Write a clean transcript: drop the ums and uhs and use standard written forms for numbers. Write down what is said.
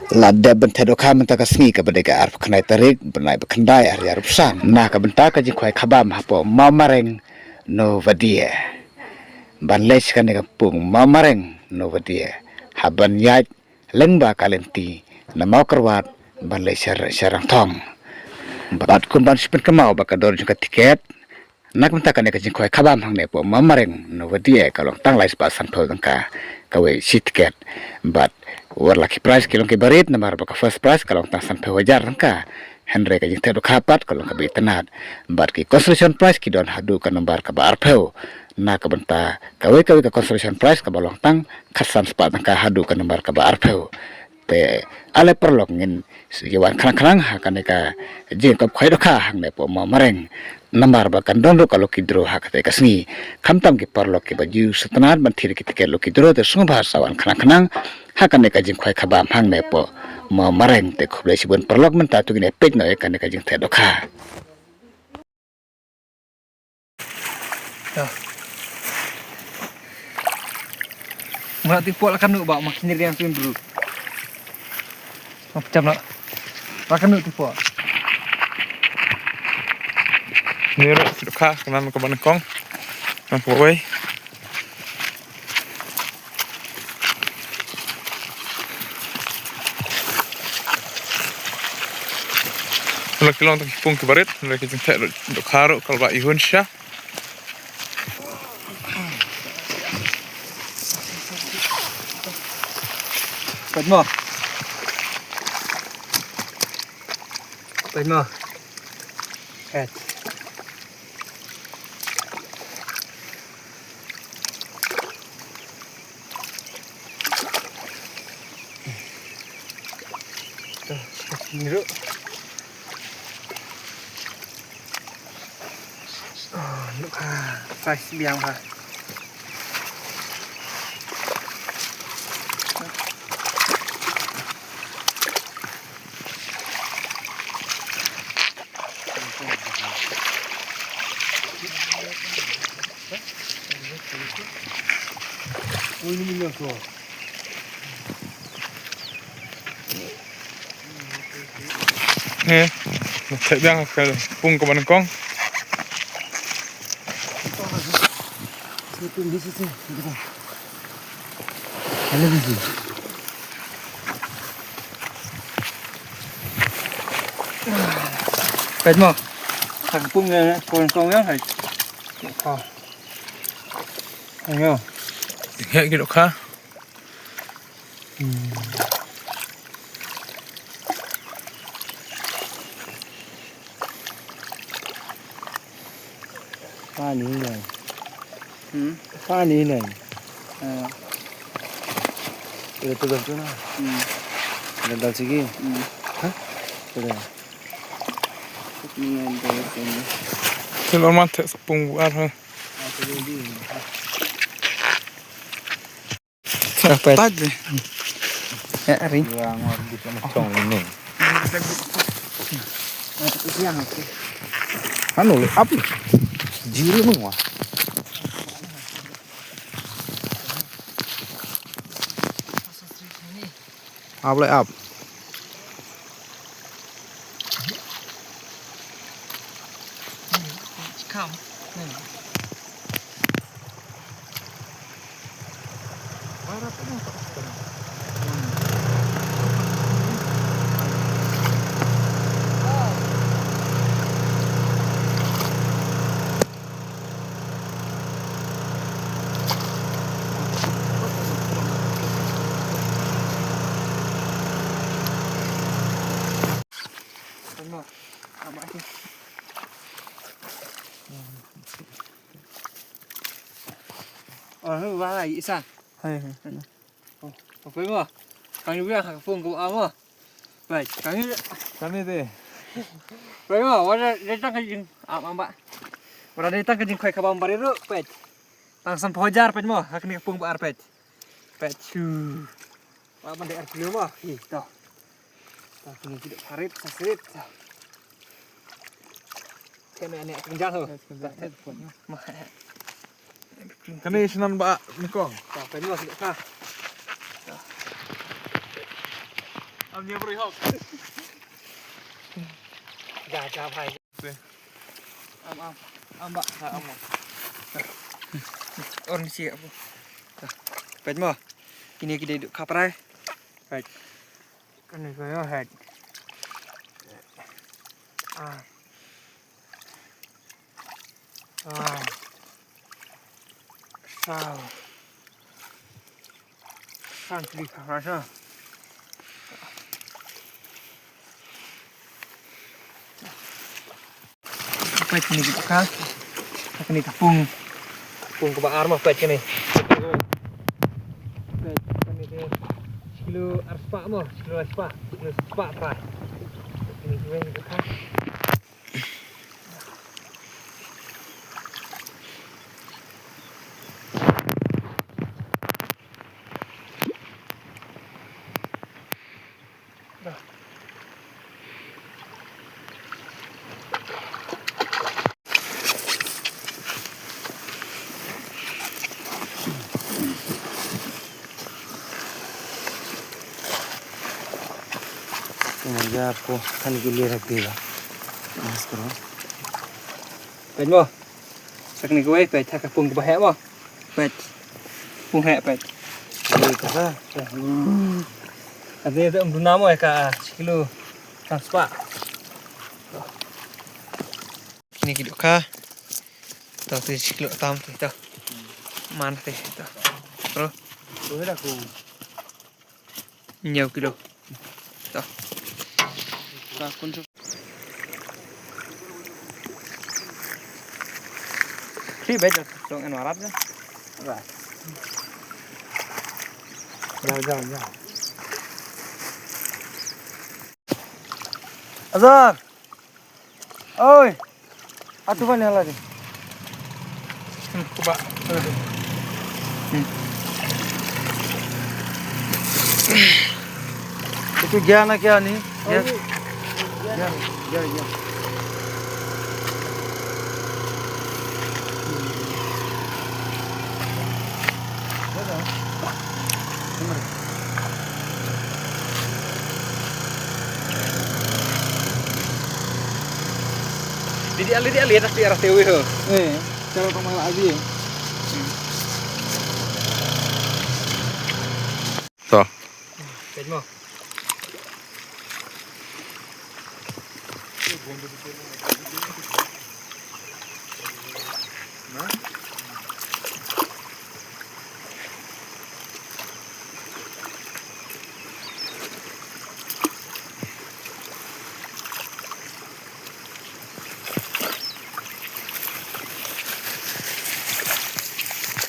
Lada benta doka menta kasni ka bedega arp kenai tarik benai bekendai ar ya rupsan na ka benta ka jingkwai kabam hapo mamareng no vadie ban les kan ka pung mamareng no vadie haban yat lengba kalenti na mau kerwat ban les sarang thong bat kun ban sipen kemau bakador juga tiket nak benta kan ka jingkwai kabam hang ne po mamareng no vadie kalong tang lais ba san tho ka kawe si tiket bat war laki price kilong ke barit namar baka first price kalau tak sampai wajar ka Henry ka jing tedo kapat kalau ka betenat bat ki construction price ki don hadu ka nambar ka bar peu na ka benta kawe ka construction price ka balong tang khasan spa ka hadu ka nambar ka bar peu te ale perlok ngin yawan khanang ha ka jing ka khoi do kha hang ne po ma mareng nambar ba kan don kalau kidro ha ka te kasni khamtam ki perlok ki baju setenat ban thir ki te lo kidro te sung bhasawan khanang hakan ka jing khoi khabam hang ne po ma mareng te khuble sibun perlok menta tu gine pek no kan ka jing te do kha Merati puak lakan nuk bak makin nyeri yang tuin dulu. Macam nak lakan nuk tipuak. Ni ro suka kanan ke banakong. Nang poi. Kalau kilong tak pung ke barit, lagi jengtek dok karo kalau bak ihun syah. Padma. Padma. Kat. Ini dulu. Nuk ha, size biang ha. Oh ini minyak tu. Tak biang ke pung ke banakong. Itu di situ. Ada di sini. Padma. Thằng pung này con nhá thầy. Ayo. Ya gitu kah? Pha ní này. Pha ní này. Itu dah tu na. Dah segi. Hah? Sudah. Ini ada sini. Kalau mati sepung buat ha. Apa? Tadi. Ya, Ari. yang orbit macong ini Siang aku. anu apa jiru semua apa up Come. Hư ba lại sao? Hay. Phải không? Càng biết hàng phương của áo mà. Vậy, càng đi. Vậy mà, đây tăng cái gì? Mbak. Ora đây tăng cái gì khoai kabam bariru, pet. Tang sam pojar pet mo, hak ni pung bar pet. Pet chu. Wa ban air dulu mo. Ih, toh. Tah kini tidak harit, sasrit. Kena ni tinggal tu. Mah. Kani senan bak nikong. Tak, tadi masih tak. Amnya beri hok. Gak apa Ambak orang siap bu. Baik mo, ini kita duduk kaprai. Baik, kan ini kau head. Sao? Kan di kaprai sah. Baik ini kita kan. Ini tepung ke bakar mah baik ni. Baik ini dia kilo arspa mah, kilo arspa apa? Ini juga kita kan. मुझे आपको खाने के लिए रख देगा बस करो Baik mo. Sakni kowe baik tak tepung ke bahaya mo. Baik. Pung hek baik. ये कहा Artinya tu guna mo ka kilo transpa. Ini kita ka. Tahu tu kilo tam tu. Mana tu? Terus तो है रखो nhiều kilo. Tahu. कौन सा Khi baik tu dong anu Arab je. जाओ अज़ार ओए आतु बने हला दे Coba. itu gया ना क्या नहीं गया Jadi lihat di arah tewi ho. चलो तुम आगे Tuh. Baik mo. Nah.